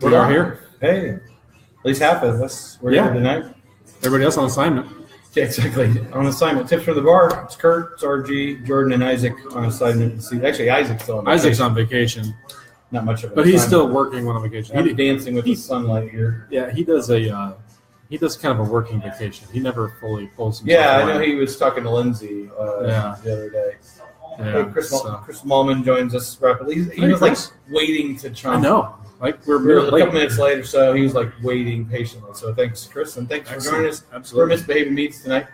We are here. Hey, at least half of us. We're here tonight. Everybody else on assignment. Yeah, exactly. On assignment. Tips from the bar. It's Kurt, it's RG, Jordan, and Isaac on assignment. Actually, Isaac's still on vacation. Isaac's on vacation. Not much of it. But he's still working on a vacation. He's dancing with the sunlight here. Yeah, he does kind of a working vacation. He never fully pulls himself. Yeah, I know he was talking to Lindsay the other day. Yeah, hey, Chris Mallman joins us rapidly. He was like waiting to chime. I know. Like we're a couple minutes later, so he was like waiting patiently. So thanks, Chris, and thanks for joining us for Misbehaving Meats tonight.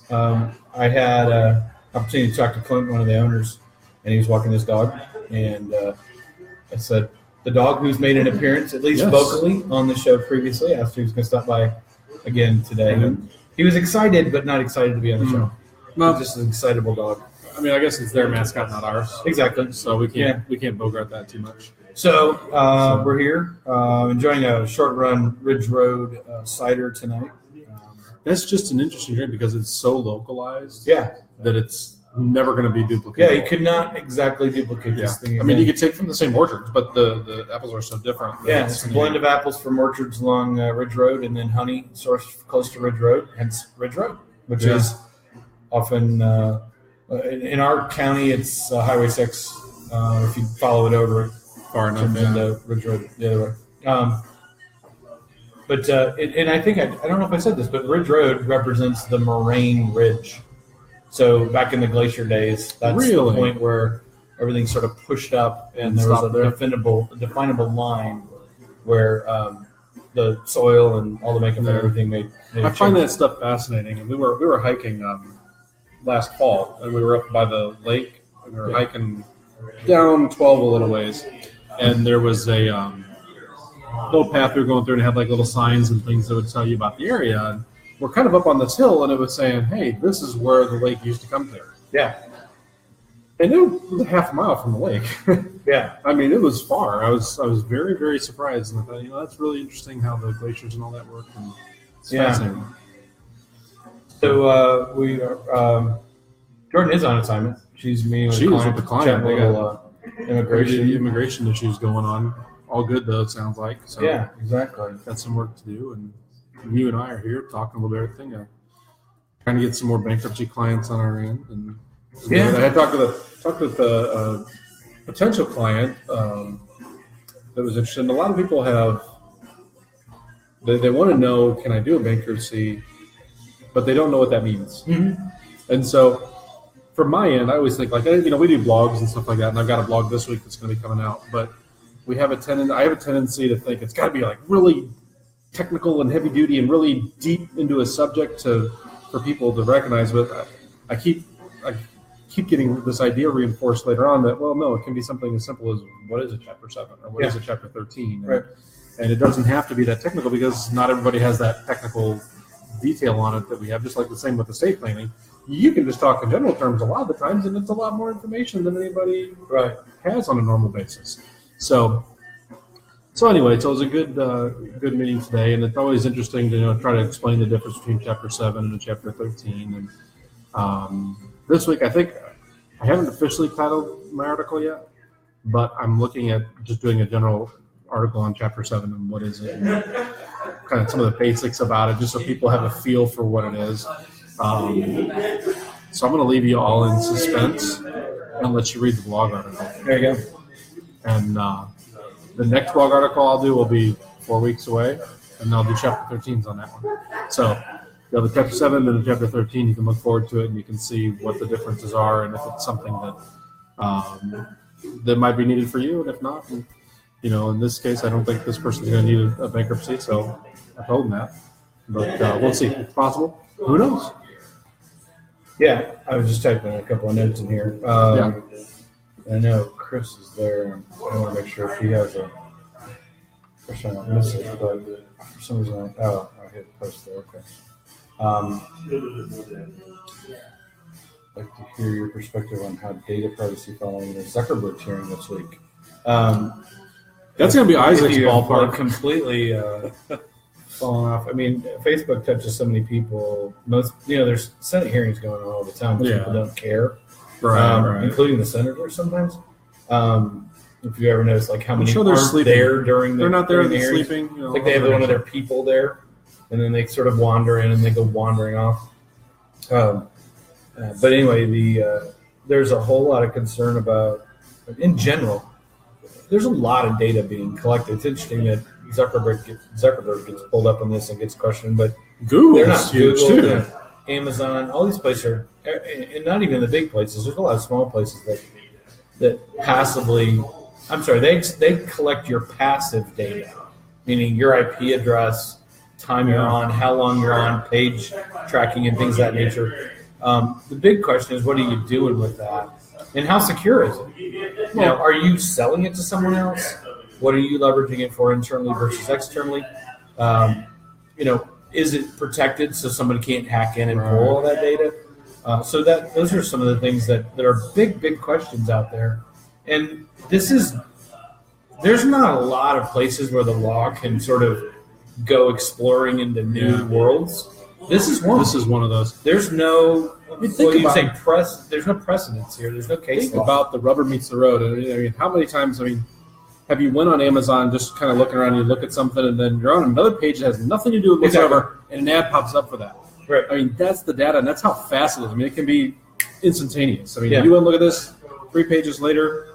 I had an opportunity to talk to Clint, one of the owners, and he was walking his dog, and I said the dog who's made an appearance, at least vocally, on the show previously, asked if he was going to stop by again today. And he was excited, but not excited to be on the show. Well, just an excitable dog. I mean, I guess it's their mascot, not ours. Exactly. So we can't bogart that too much. So we're here enjoying a short run Ridge Road cider tonight. That's just an interesting drink because it's so localized. Yeah. That it's never going to be duplicated. Yeah, you could not exactly duplicate this thing. I mean, you could take from the same orchards, but the apples are so different. Yeah, it's a blend of apples from orchards along Ridge Road and then honey sourced close to Ridge Road, hence Ridge Road, which is often in our county, it's Highway 6. If you follow it over far enough into Ridge Road the other way. But and I think, I don't know if I said this, but Ridge Road represents the moraine ridge. So back in the glacier days, that's the point where everything's sort of pushed up and there was a definable line where the soil and all the makeup and everything made I find that stuff fascinating. And we were hiking last fall, and we were up by the lake, and we were hiking down 12 a little ways, and there was a little path we were going through and had like little signs and things that would tell you about the area. And we're kind of up on this hill, and it was saying, hey, this is where the lake used to come through. Yeah. And it was a half mile from the lake. Yeah. I mean, it was far. I was very, very surprised. And I thought, that's really interesting how the glaciers and all that work. And it's fascinating. So we are, Jordan is on assignment. She's meeting with the client. They got immigration issues going on. All good, though, it sounds like. So yeah, exactly. Got some work to do. And you and I are here talking a little bit of everything. Trying to get some more bankruptcy clients on our end. And I had talked with a potential client that was interested. And a lot of people they want to know, can I do a bankruptcy? But they don't know what that means. Mm-hmm. And so from my end, I always think we do blogs and stuff like that. And I've got a blog this week that's going to be coming out. But I have a tendency to think it's got to be like really technical and heavy duty and really deep into a subject for people to recognize. But I keep getting this idea reinforced later on that, well, no, it can be something as simple as what is a Chapter 7 or what is a Chapter 13. Right. And it doesn't have to be that technical because not everybody has that technical detail on it that we have, just like the same with estate planning. You can just talk in general terms a lot of the times, and it's a lot more information than anybody has on a normal basis. So anyway, so it was a good meeting today, and it's always interesting to try to explain the difference between Chapter 7 and Chapter 13. And this week, I think I haven't officially titled my article yet, but I'm looking at just doing a general article on Chapter 7 and what is it, and kind of some of the basics about it, just so people have a feel for what it is. So I'm going to leave you all in suspense and let you read the blog article. There you go. And the next blog article I'll do will be 4 weeks away, and I'll do Chapter 13s on that one. So you have the Chapter 7 and the Chapter 13. You can look forward to it, and you can see what the differences are, and if it's something that might be needed for you, and if not, in this case, I don't think this person's going to need a bankruptcy, so I told them that. But we'll see. It's possible. Who knows? Yeah, I was just typing a couple of notes in here. I know Chris is there. I want to make sure if he has a question I miss it, but for some reason, I hit post there. Okay. I'd like to hear your perspective on how data privacy following the Zuckerberg hearing this week. That's going to be Isaac's ballpark. Completely falling off. I mean, Facebook touches so many people. There's Senate hearings going on all the time, but people don't care, right. Including the senators sometimes. If you ever notice, like how many sure they're aren't sleeping. there during They're not there. during the They're hearings. sleeping. You know, Like they have one of their people there, and then they sort of wander in and they go wandering off. But anyway, there's a whole lot of concern about, in general, there's a lot of data being collected. It's interesting that Zuckerberg gets pulled up on this and gets questioned, but they're not huge Google, too. Amazon, all these places are, and not even the big places. There's a lot of small places that passively, they collect your passive data, meaning your IP address, time you're on, how long you're on, page tracking, and things of that nature. The big question is, what are you doing with that, and how secure is it? Now, are you selling it to someone else? What are you leveraging it for internally versus externally? Is it protected so somebody can't hack in and pull all that data? So those are some of the things that are big questions out there. And there's not a lot of places where the law can sort of go exploring into new worlds. This is one. This is one of those. There's no. There's no precedence here. There's no case Think law. about the rubber meets the road. I mean, how many times? Have you went on Amazon just kind of looking around, you look at something, and then you're on another page that has nothing to do with whatsoever, and an ad pops up for that. Right. I mean, that's the data, and that's how fast it is. I mean, it can be instantaneous. I mean, you want to look at this, 3 pages later,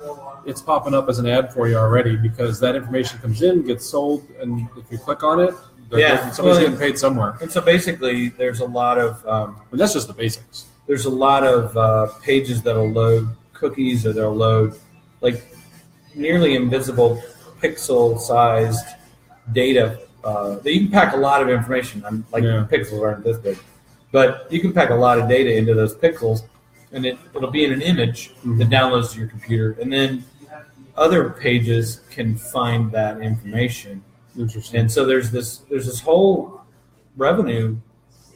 it's popping up as an ad for you already because that information comes in, gets sold, and if you click on it, somebody's getting paid somewhere. And so basically, there's a lot of and that's just the basics. There's a lot of pages that'll load cookies, or they'll load like nearly invisible pixel-sized data that you can pack a lot of information. Pixels aren't this big, but you can pack a lot of data into those pixels, and it'll be in an image that downloads to your computer, and then other pages can find that information. Interesting. And so there's this whole revenue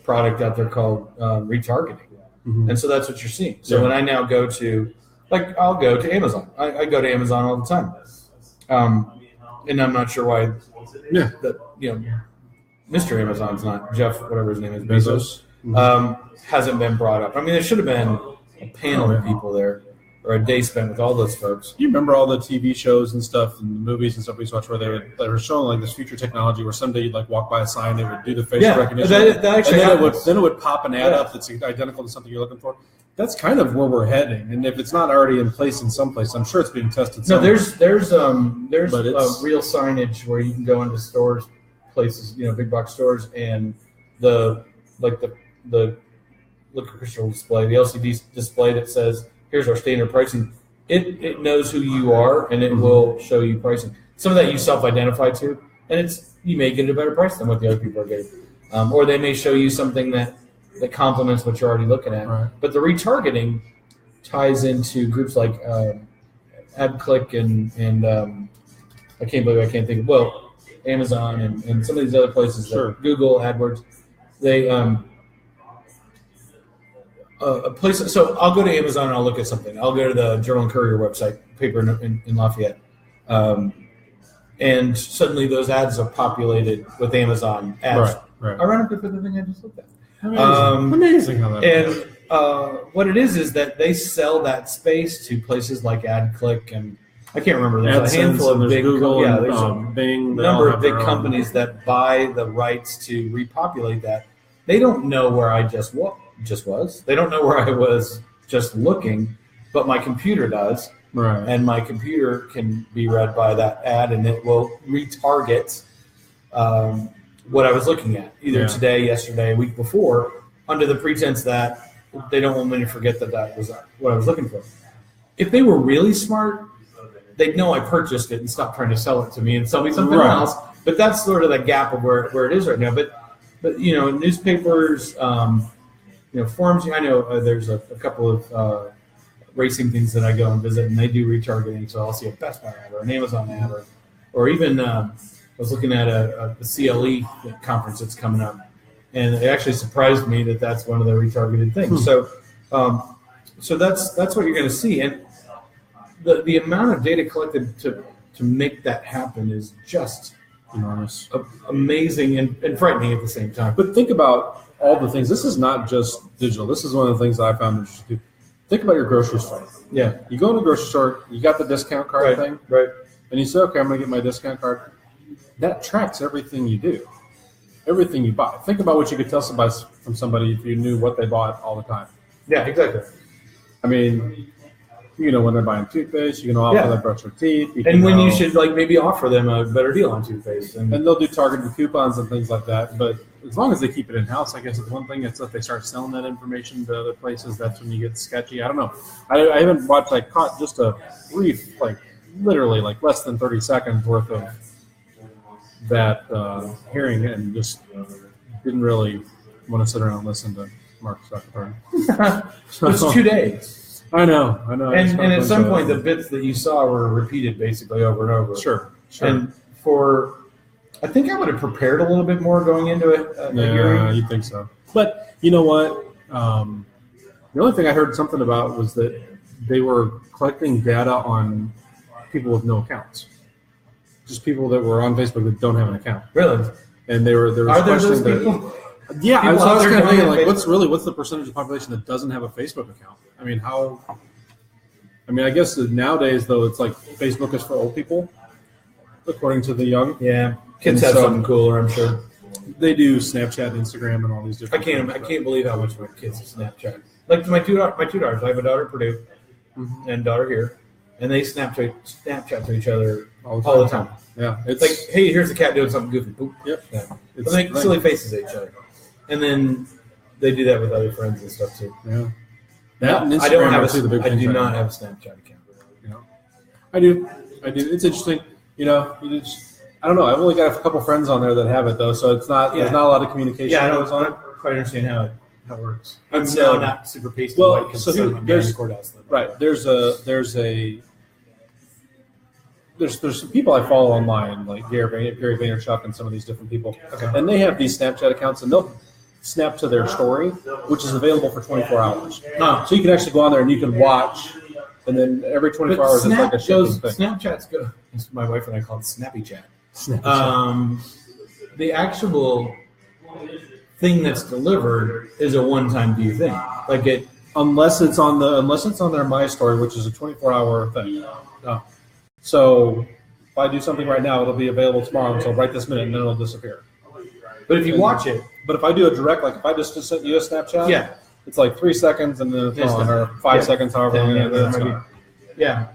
product out there called retargeting, and so that's what you're seeing. So when I now go to, I'll go to Amazon. I go to Amazon all the time, and I'm not sure why. Mr. Amazon's not Jeff, whatever his name is, Bezos, hasn't been brought up. I mean, there should have been a panel of people there, or a day spent with all those folks. You remember all the TV shows and stuff and the movies and stuff we used to watch where they were showing like this future technology where someday you'd like walk by a sign, they would do the facial recognition. That actually then it would pop an ad up that's identical to something you're looking for. That's kind of where we're heading, and if it's not already in place in some place, I'm sure it's being tested somewhere. There's real signage where you can go into stores, places, big box stores, and the liquor crystal display, the LCD display that says, here's our standard pricing. It knows who you are, and it will show you pricing. Some of that you self-identify to, and you may get a better price than what the other people are getting. Or they may show you something that complements what you're already looking at. Right. But the retargeting ties into groups like AdClick and I can't believe I can't think of, Amazon and some of these other places, like Google, AdWords. They a place. So I'll go to Amazon and I'll look at something. I'll go to the Journal and Courier website, paper in Lafayette, and suddenly those ads are populated with Amazon ads. Right. Ironically, for the thing I just looked at. Amazing how that works. And what it is that they sell that space to places like AdClick, and I can't remember. There's a handful of big Google, there's a Bing, number of big companies that buy the rights to repopulate that. They don't know where I just was. They don't know where I was just looking, but my computer does. Right. And my computer can be read by that ad, and it will retarget what I was looking at, either today, yesterday, a week before, under the pretense that they don't want me to forget that was what I was looking for. If they were really smart, they'd know I purchased it and stop trying to sell it to me and sell me something else. But that's sort of the gap of where it is right now. But newspapers, forums. I know there's a couple of racing things that I go and visit, and they do retargeting. So I'll see a Best Buy ad or an Amazon ad, or even I was looking at the CLE conference that's coming up, and it actually surprised me that that's one of the retargeted things. So that's what you're going to see, and the amount of data collected to make that happen is just enormous, amazing, and frightening at the same time. But think about all the things. This is not just digital. This is one of the things that I found interesting. think about your grocery store. Yeah. You go in the grocery store, you got the discount card thing, Right. and you say, okay, I'm going to get my discount card. That tracks everything you do, everything you buy. Think about what you could tell from somebody if you knew what they bought all the time. Yeah, exactly. I mean, you know when they're buying toothpaste, you can know how they brush their teeth. And when you should maybe offer them a better deal on toothpaste. And they'll do targeted coupons and things like that. But as long as they keep it in-house, I guess it's one thing. It's if they start selling that information to other places, that's when you get sketchy. I don't know. I haven't watched, I caught just a brief, literally less than 30 seconds worth of that hearing and just didn't really want to sit around and listen to Mark Zuckerberg. It's 2 days. I know. And at some point, the bits that you saw were repeated basically over and over. Sure. And I think I would have prepared a little bit more going into it. Yeah, you think so. But you know what? The only thing I heard something about was that they were collecting data on people with no accounts. Just people that were on Facebook that don't have an account. Really? And there was Are there those that, people? Yeah, I was kind of thinking, what's the percentage of the population that doesn't have a Facebook account? I mean, I guess nowadays, though, it's like Facebook is for old people, according to the young. Yeah. Kids have something cooler, I'm sure. They do Snapchat, Instagram, and all these different I can't believe how much my kids Snapchat. Like my two daughters. I have a daughter at Purdue and a daughter here, and they Snapchat to each other all the time. Yeah. It's like, hey, here's the cat doing something goofy. Boop. Yep. Yeah. They make silly faces at each other. And then they do that with other friends and stuff too. Yeah. I do not have a Snapchat account. I do. It's interesting. I don't know. I've only got a couple friends on there that have it though, so it's not. There's not a lot of communication. Yeah, I that goes on. don't quite understand how it works. I'm not super pasty white because there's right. There's some people I follow online, like Gary Vaynerchuk and some of these different people, and they have these Snapchat accounts, and they'll snap to their story, which is available for 24 hours. So you can actually go on there and you can watch, and then every 24 hours it's like a shipping thing. Snapchat's good. My wife and I call it Snappy Chat. The actual thing that's delivered is a one-time view thing. Unless it's on their My Story, which is a 24-hour thing. So if I do something right now, it'll be available tomorrow until right this minute, and then it'll disappear. But if you watch it, but if I do a direct, like if I just sent you a Snapchat, it's like 3 seconds and then it's gone, or 5 seconds, however long, and then it's gone. Yeah.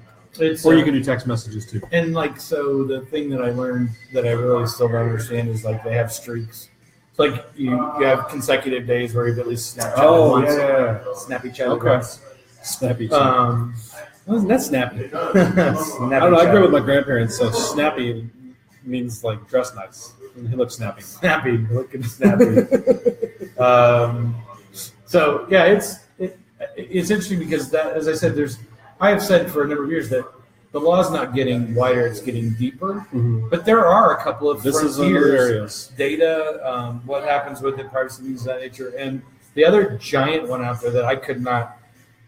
Or you can do text messages too. And so the thing that I learned that I really still don't understand is they have streaks. It's like you have consecutive days where you've at least Snapchat once. Yeah. Snappy Chat once. Snappy Chat. Wasn't that snappy? I don't know. I grew up with my grandparents, so snappy means dress nice. He looks snappy. Snappy, looking snappy. So yeah, it's interesting because that, as I said, I have said for a number of years that the law is not getting wider; it's getting deeper. Mm-hmm. But there are a couple of frontiers, data, what happens with it, privacy, things of that nature, and the other giant one out there that I could not.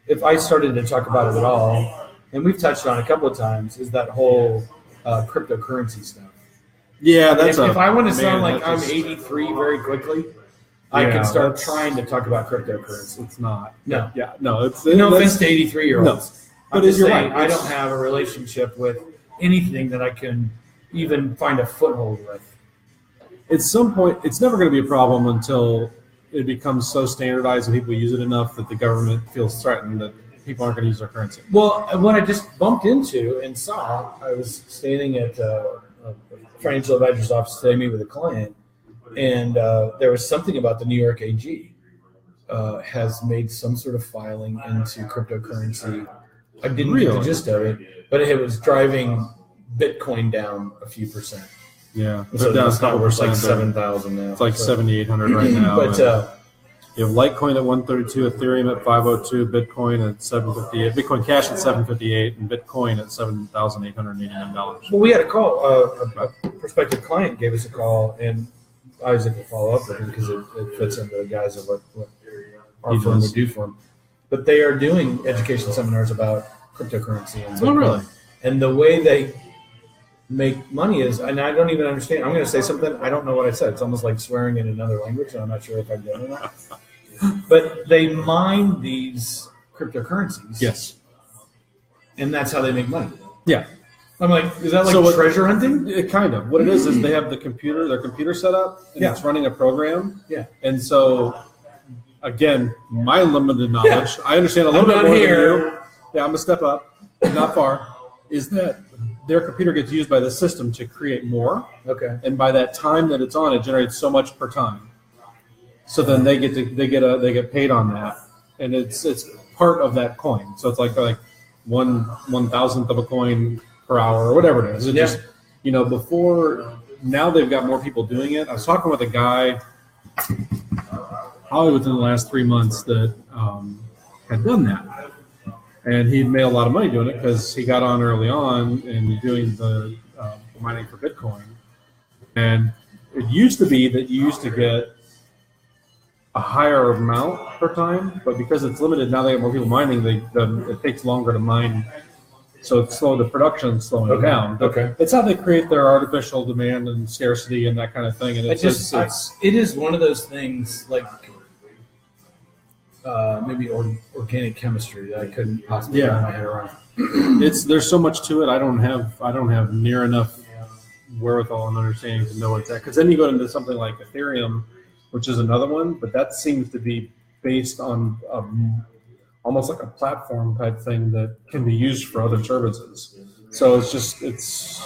If I started to talk about it at all, and we've touched on a couple of times, is that whole cryptocurrency stuff. Yeah, if I want to sound like I'm 83 very quickly, I can start trying to talk about cryptocurrency. It's not. No. Yeah, no. It's no offense to 83-year-olds. No. But you're right. I don't have a relationship with anything that I can even find a foothold with. At some point, it's never going to be a problem until it becomes so standardized and people use it enough that the government feels threatened that people aren't going to use their currency. Well, what I just bumped into and saw, I was standing at a financial advisor's office today, meeting with a client, and there was something about the New York AG has made some sort of filing into cryptocurrency. I didn't get the gist of it, but it was driving Bitcoin down a few percent. Yeah, so down it's like 7,000 now. It's like 7,800 right now. But you have Litecoin at 132, Ethereum at 502, Bitcoin at 758, Bitcoin Cash at 758, and Bitcoin at $7,889. Well, we had a call. A prospective client gave us a call, and I was able to follow up with him because it fits into the guise of what our firm would do for him. But they are doing education seminars about cryptocurrency and Bitcoin. Oh, really? And the way they make money is, and I don't even understand. I'm going to say something. I don't know what I said. It's almost like swearing in another language, and I'm not sure if I've done it or not. But they mine these cryptocurrencies. Yes. And that's how they make money. Yeah. I'm like, is that like treasure hunting? Kind of. What it is they have their computer set up, and it's running a program. Yeah. And so, again, my limited knowledge, I understand a little bit more than you. Yeah, I'm going to step up, not far, is that their computer gets used by the system to create more. Okay. And by that time that it's on, it generates so much per time. So then they get paid on that, and it's part of that coin. So it's like 1/1000th of a coin per hour or whatever it is. It just, before, now they've got more people doing it. I was talking with a guy probably within the last 3 months that had done that. And he'd made a lot of money doing it because he got on early on and doing the mining for Bitcoin. And it used to be that you used to get a higher amount per time, but because it's limited, now they have more people mining, it takes longer to mine. So it's the production's slowing down. Okay. It's how they create their artificial demand and scarcity and that kind of thing. And it is one of those things like maybe organic chemistry that I couldn't possibly wrap my head around. There's so much to it. I don't have near enough wherewithal and understanding to know what's that. Because then you go into something like Ethereum, which is another one, but that seems to be based on almost like a platform type thing that can be used for other services. So it's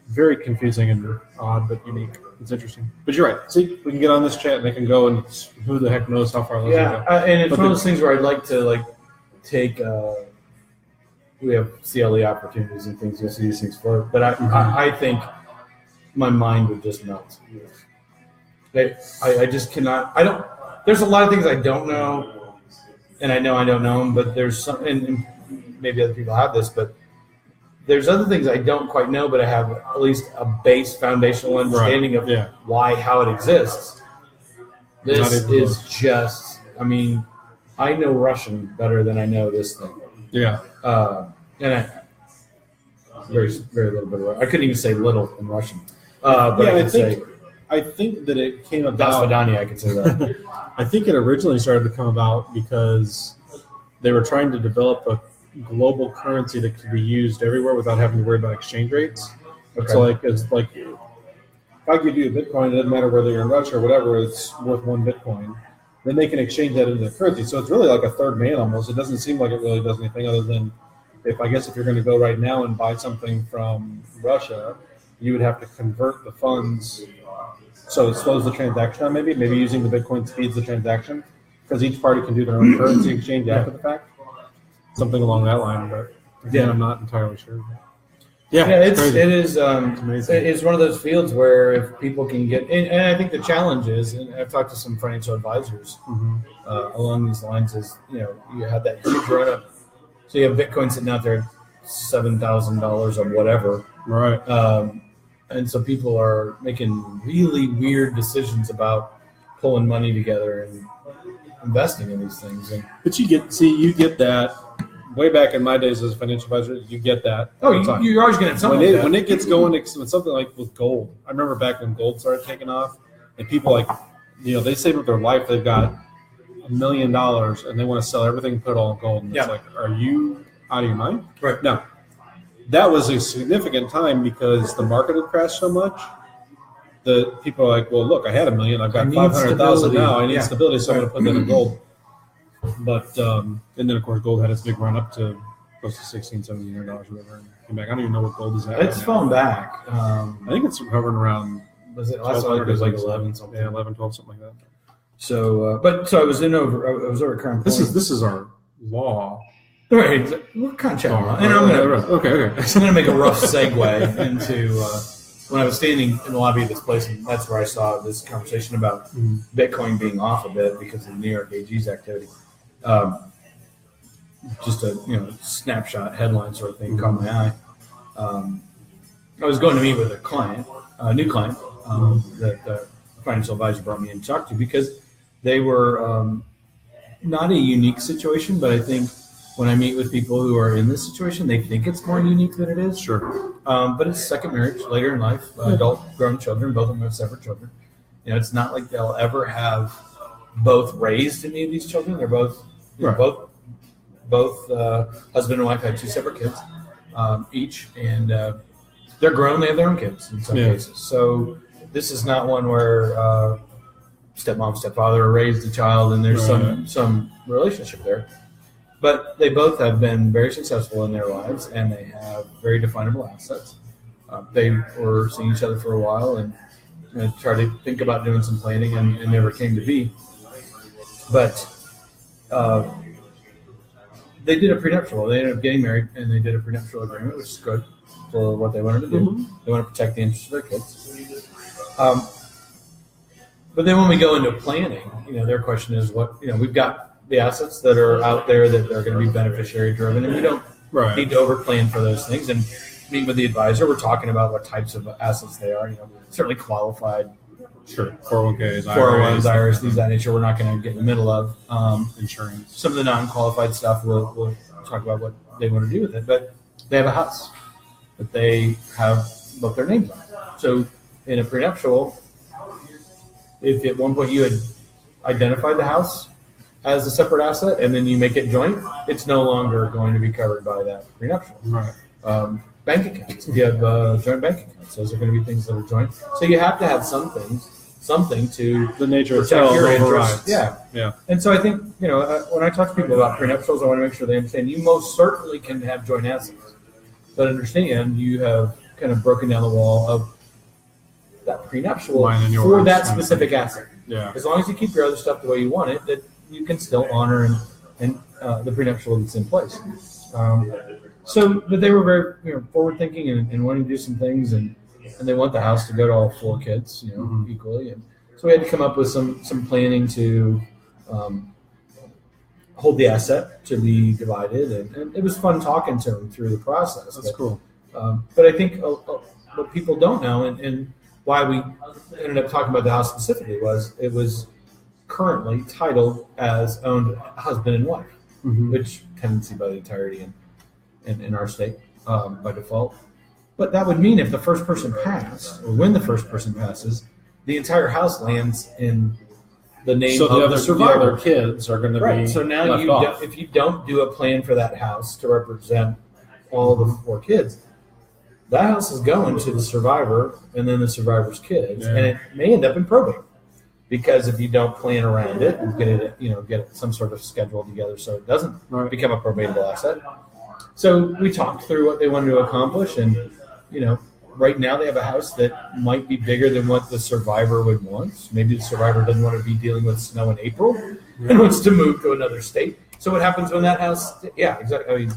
very confusing and odd, but unique. It's interesting. But you're right. See, we can get on this chat and they can go, and who the heck knows how far those go. And it's one of those things where I'd like to take. We have CLE opportunities and things. You'll see these things for, but I think my mind would just melt. I just cannot. I don't. There's a lot of things I don't know. And I know I don't know them, but there's some, and maybe other people have this, but there's other things I don't quite know, but I have at least a base foundational understanding of how it exists. This is just, I know Russian better than I know this thing. Yeah. And I very, very little bit of Russian. I couldn't even say little in Russian. But I think that it came about. I could say that. I think it originally started to come about because they were trying to develop a global currency that could be used everywhere without having to worry about exchange rates. Okay. So if I give you a Bitcoin, it doesn't matter whether you're in Russia or whatever, it's worth one Bitcoin. Then they can exchange that into the currency. So it's really like a third man almost. It doesn't seem like it really does anything other than if you're going to go right now and buy something from Russia, you would have to convert the funds. So it slows the transaction down maybe using the Bitcoin speeds the transaction because each party can do their own currency exchange after the fact. Something along that line, but again, I'm not entirely sure. It is amazing. It's one of those fields where if people can get, and I think the challenge is, and I've talked to some financial advisors along these lines, is you have that huge run up. So you have Bitcoin sitting out there, $7,000 or whatever, right? And so people are making really weird decisions about pulling money together and investing in these things. But you get that. Way back in my days as a financial advisor, you get that. Oh, you're always going to have something like that. When it gets going, with something like with gold. I remember back when gold started taking off, and people they save up their life. They've got $1 million, and they want to sell everything and put it all in gold. And it's like, are you out of your mind? Right. No. That was a significant time because the market had crashed so much that people are like, well, look, I had $1 million. I've got 500,000 now. I need stability, so I'm going to put that in gold. But and then of course gold had its big run up to close to $16, $17 or whatever. And back, I don't even know what gold is at. It's fallen back. I think it's hovering around. Was it last time? It was like 11 something. Yeah, 11, 12, something like that. So, I was over Crown Point. This is our law. Right, we're kind of chatting. And I'm gonna make a rough segue into when I was standing in the lobby of this place, and that's where I saw this conversation about Bitcoin being off a bit because of the New York AG's activity. Just a snapshot headline sort of thing caught my eye. I was going to meet with a new client that the financial advisor brought me in to talk to because they were not a unique situation, but I think when I meet with people who are in this situation, they think it's more unique than it is. Sure. But it's second marriage later in life, adult grown children, both of them have separate children. It's not like they'll ever have both raised any of these children. They're both both both husband and wife had 2 separate kids each, and they're grown. They have their own kids in some cases. So this is not one where stepmom, stepfather raised the child, and there's some relationship there. But they both have been very successful in their lives, and they have very definable assets. They were seeing each other for a while and tried to think about doing some planning, and never came to be. But they did a prenuptial. They ended up getting married, and they did a prenuptial agreement, which is good for what they wanted to do. Mm-hmm. They want to protect the interests of their kids. But then when we go into planning, their question is we've got the assets that are out there that are going to be beneficiary driven, and we don't need to overplan for those things. And meeting with the advisor, we're talking about what types of assets they are. Certainly qualified. Sure. 401ks, 401ks, IRAs, things of that nature. We're not going to get in the middle of insurance. Some of the non-qualified stuff, we'll talk about what they want to do with it. But they have a house that they have both their names on. So in a prenuptial, if at one point you had identified the house as a separate asset and then you make it joint, it's no longer going to be covered by that prenuptial. Right. Bank accounts. If you have joint bank accounts, those are going to be things that are joint. So you have to have something to the nature of your interests. Yeah. And so I think when I talk to people about prenuptials, I want to make sure they understand you most certainly can have joint assets, but understand you have kind of broken down the wall of that prenuptial for that specific asset. Yeah. As long as you keep your other stuff the way you want it, that you can still honor and the prenuptial that's in place. But they were very forward thinking and wanting to do some things, and they want the house to go to all 4 kids, equally. And so we had to come up with some planning to hold the asset to be divided, and it was fun talking to them through the process. That's cool. But I think what people don't know, and why we ended up talking about the house specifically, was it was currently titled as owned husband and wife, which tendency by the entirety in our state by default. But that would mean if the first person passed, or when the first person passes, the entire house lands in the name of the survivor. The other kids are going to be So now if you don't do a plan for that house to represent all the 4 kids, that house is going to the survivor and then the survivor's kids, and it may end up in probate. Because if you don't plan around it and get some sort of schedule together so it doesn't become a probatable asset. So we talked through what they wanted to accomplish, and right now they have a house that might be bigger than what the survivor would want. Maybe the survivor doesn't want to be dealing with snow in April and wants to move to another state. So what happens when that house? Yeah, exactly. I mean,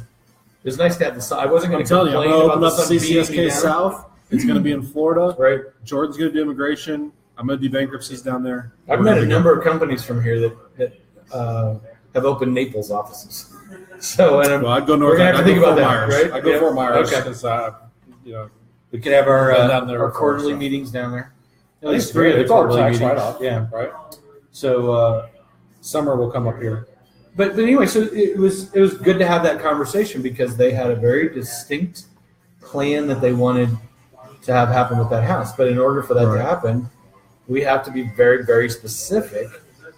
it's nice to have the sun. I wasn't going to complain about the sun. I'm going to open up CCSK South. It's going to be in Florida. Right. Jordan's going to do immigration. I'm going to do bankruptcies down there. I've met a number of companies from here that have opened Naples offices. So, I'd go north. We're going to have to think about that, right? I'd go Fort Myers because, we could have our quarterly meetings down there. At least 3 of the quarterly meetings. Right off. Yeah. Right. So summer will come up here. But anyway, so it was good to have that conversation because they had a very distinct plan that they wanted to have happen with that house. But in order for that to happen, we have to be very, very specific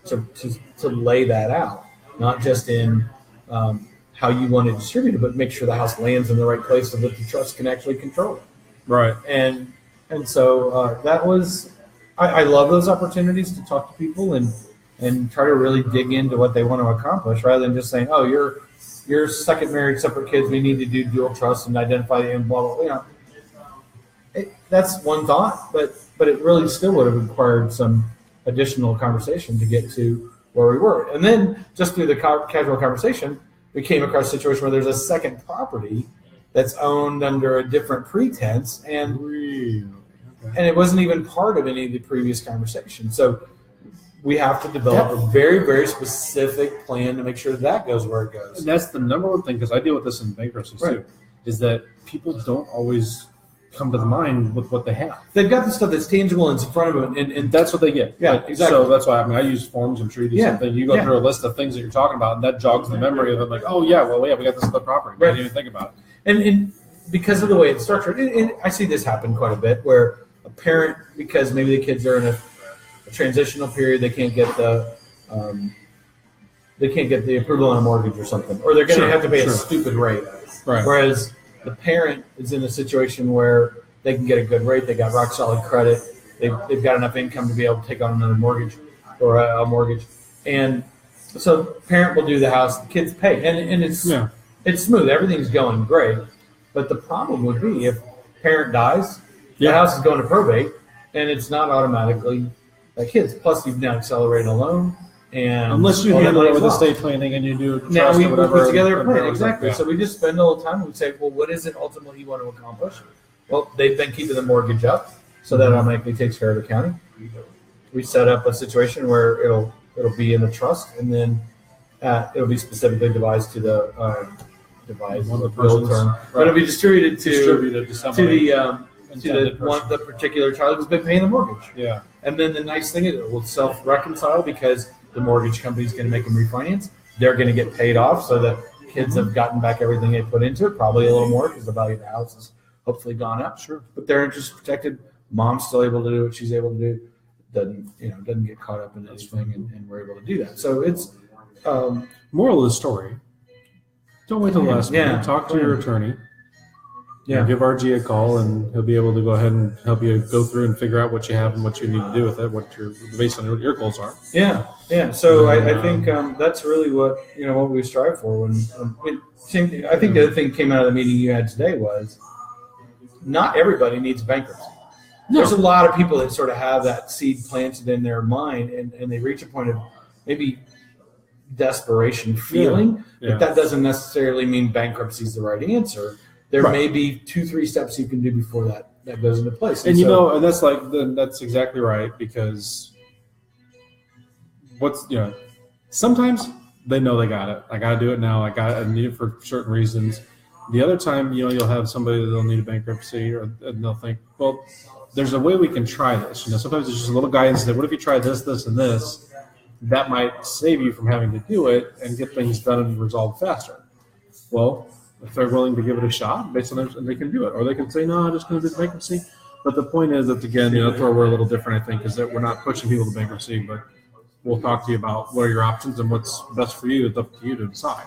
to lay that out, not just in how you want to distribute it, but make sure the house lands in the right place so that the trust can actually control it. Right. And so that was, I love those opportunities to talk to people and try to really dig into what they want to accomplish rather than just saying, oh, you're second married, separate kids, we need to do dual trust and identify the blah, blah, blah. That's one thought, but it really still would have required some additional conversation to get to where we were. And then just through the casual conversation, we came across a situation where there's a second property that's owned under a different pretense, and it wasn't even part of any of the previous conversations. So we have to develop a very, very specific plan to make sure that goes where it goes. And that's the number one thing, because I deal with this in bankruptcies too, is that people don't always come to the mind with what they have. They've got the stuff that's tangible and it's in front of them, and that's what they get. Yeah, exactly. So that's why I use forms and treaties and things. You go through a list of things that you're talking about, and that jogs the memory of them. Like, oh yeah, we got this other property. I didn't even think about it. And because of the way it's structured, I see this happen quite a bit, where a parent, because maybe the kids are in a transitional period, they can't get the they can't get the approval on a mortgage or something, or they're going to have to pay a stupid rate. Right. Whereas the parent is in a situation where they can get a good rate. They got rock solid credit. They've got enough income to be able to take on another mortgage or a mortgage. And so parent will do the house, the kids pay. And it's smooth. Everything's going great. But the problem would be if parent dies, the house is going to probate, and it's not automatically the kids. Plus, you've now accelerated a loan. And unless you handle it with estate planning and you do trust now we whatever, put together a plan. Exactly. Yeah. So we just spend a little time and we say, well, what is it ultimately you want to accomplish? Well, they've been keeping the mortgage up, so that automatically takes care of the county. We set up a situation where it'll be in a trust, and then it'll be specifically devised to the bill term, right. but it'll be distributed to somebody. the particular child who's been paying the mortgage. Yeah. And then the nice thing is it will self-reconcile because the mortgage company is going to make them refinance. They're going to get paid off, so that kids have gotten back everything they put into it, probably a little more because the value of the house has hopefully gone up. Sure. But their interest is protected. Mom's still able to do what she's able to do. Doesn't get caught up in anything, and we're able to do that. So it's moral of the story. Don't wait till the last minute. Talk to your attorney. Yeah. Give RG a call, and he'll be able to go ahead and help you go through and figure out what you have and what you need to do with it, based on what your goals are. Yeah, yeah. So I think that's really what we strive for. I think the other thing came out of the meeting you had today was not everybody needs bankruptcy. No. There's a lot of people that sort of have that seed planted in their mind, and they reach a point of maybe desperation feeling, but that doesn't necessarily mean bankruptcy is the right answer. There may be 2-3 steps you can do before that goes into place. And that's exactly right, because sometimes they know they got it. I got to do it now. I need it for certain reasons. The other time, you'll have somebody that'll need a bankruptcy, and they'll think, well, there's a way we can try this. Sometimes it's just a little guidance that, what if you try this, this, and this? That might save you from having to do it and get things done and resolved faster. Well, if they're willing to give it a shot, based on their, they can do it. Or they can say, no, I'm just going to do bankruptcy. But the point is that, again, that's where we're a little different, I think, is that we're not pushing people to bankruptcy, but we'll talk to you about what are your options and what's best for you. It's up to you to decide.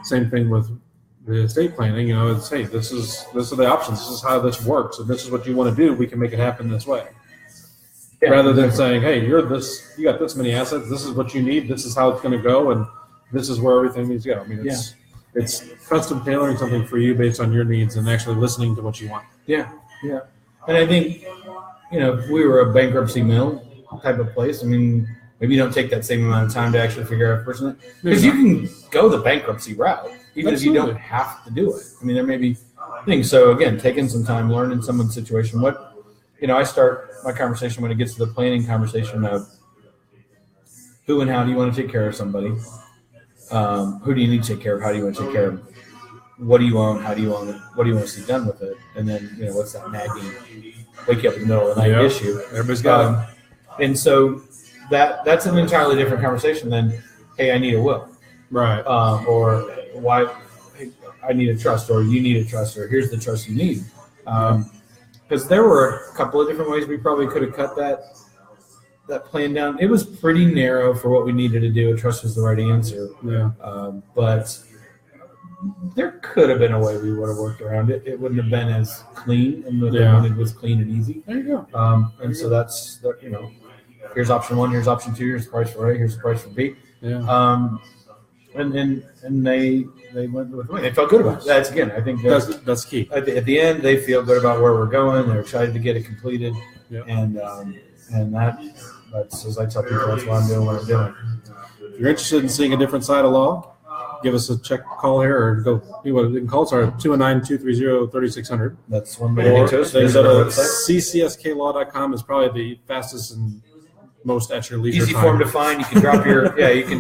Same thing with the estate planning. It's, hey, this are the options. This is how this works. If this is what you want to do, we can make it happen this way. Yeah, rather than saying, hey, you got this many assets. This is what you need. This is how it's going to go. And this is where everything needs to go. I mean, it's custom tailoring something for you based on your needs and actually listening to what you want. Yeah, yeah. And I think, if we were a bankruptcy mill type of place, I mean, maybe you don't take that same amount of time to actually figure out a person. Because you can go the bankruptcy route, even if you don't have to do it. I mean, there may be things. So, again, taking some time, learning someone's situation. I start my conversation when it gets to the planning conversation of who and how do you want to take care of somebody? Who do you need to take care of? How do you want to take care of them? What do you own? How do you own it? What do you want to see done with it? And then, what's that nagging, wake you up in the middle of the night issue? Everybody's got it. And so that's an entirely different conversation than, hey, I need a will. Right. Or why I need a trust, or you need a trust, or here's the trust you need. Because there were a couple of different ways we probably could have cut that plan down. It was pretty narrow for what we needed to do. A trust was the right answer. Yeah. But there could have been a way we would have worked around it. It wouldn't have been as clean, and what they wanted was clean and easy. There you go. And so that's here's option 1, here's option 2, here's the price for A, here's the price for B. Yeah. And they went with me. They felt good about it. That's, again, I think that's key. At the end, they feel good about where we're going. They're excited to get it completed. Yep. And that's, as I tell people, that's why I'm doing what I'm doing. If you're interested in seeing a different side of law, give us a call here, or go. You can call us at 219-230-3600. That's one way to get to us. CCSKlaw.com is probably the fastest and most at your leisure easy time. form to find. You can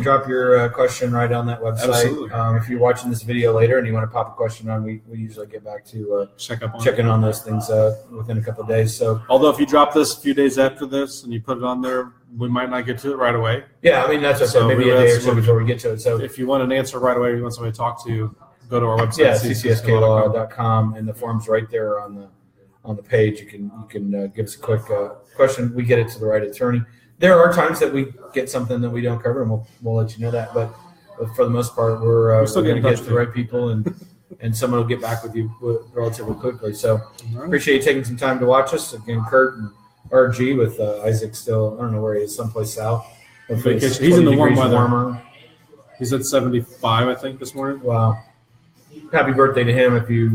drop your question right on that website. Absolutely. If you're watching this video later and you want to pop a question on, we usually get back to checking on those things within a couple of days. So, although if you drop this a few days after this and you put it on there, we might not get to it right away. Yeah, I mean, that's what I said. Maybe a day or so before we get to it. So if you want an answer right away, you want somebody to talk to, go to our website. Yeah, CCSKlaw.com, and the form's right there on the page. You can give us a quick question. We get it to the right attorney. There are times that we get something that we don't cover, and we'll let you know that. But but for the most part, we're still going to getting get the right people, and someone will get back with you relatively quickly. So appreciate you taking some time to watch us. Again, Kurt and RG with Isaac still, I don't know where he is, someplace south. Vacation. He's in the warm weather. Warmer. He's at 75, I think, this morning. Wow. Happy birthday to him if you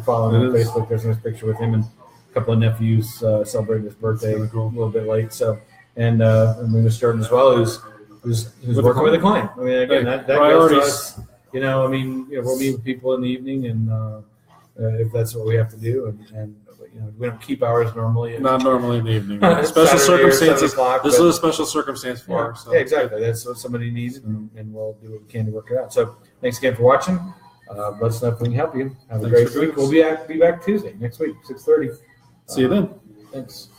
follow him on Facebook. There's a nice picture with him and a couple of nephews celebrating his birthday a little bit late. So and Mr. Jordan as well, who's working with a client. I mean, again, that goes to us. I mean, we'll meet with people in the evening, and if that's what we have to do, and we don't keep hours normally. Not normally in the evening. Special circumstances. This is a special circumstance for us. So. Yeah, exactly. That's what somebody needs, and we'll do what we can to work it out. So thanks again for watching. Let us know if we can help you. Have a great week. We'll be back Tuesday next week, 6:30. See you then. Thanks.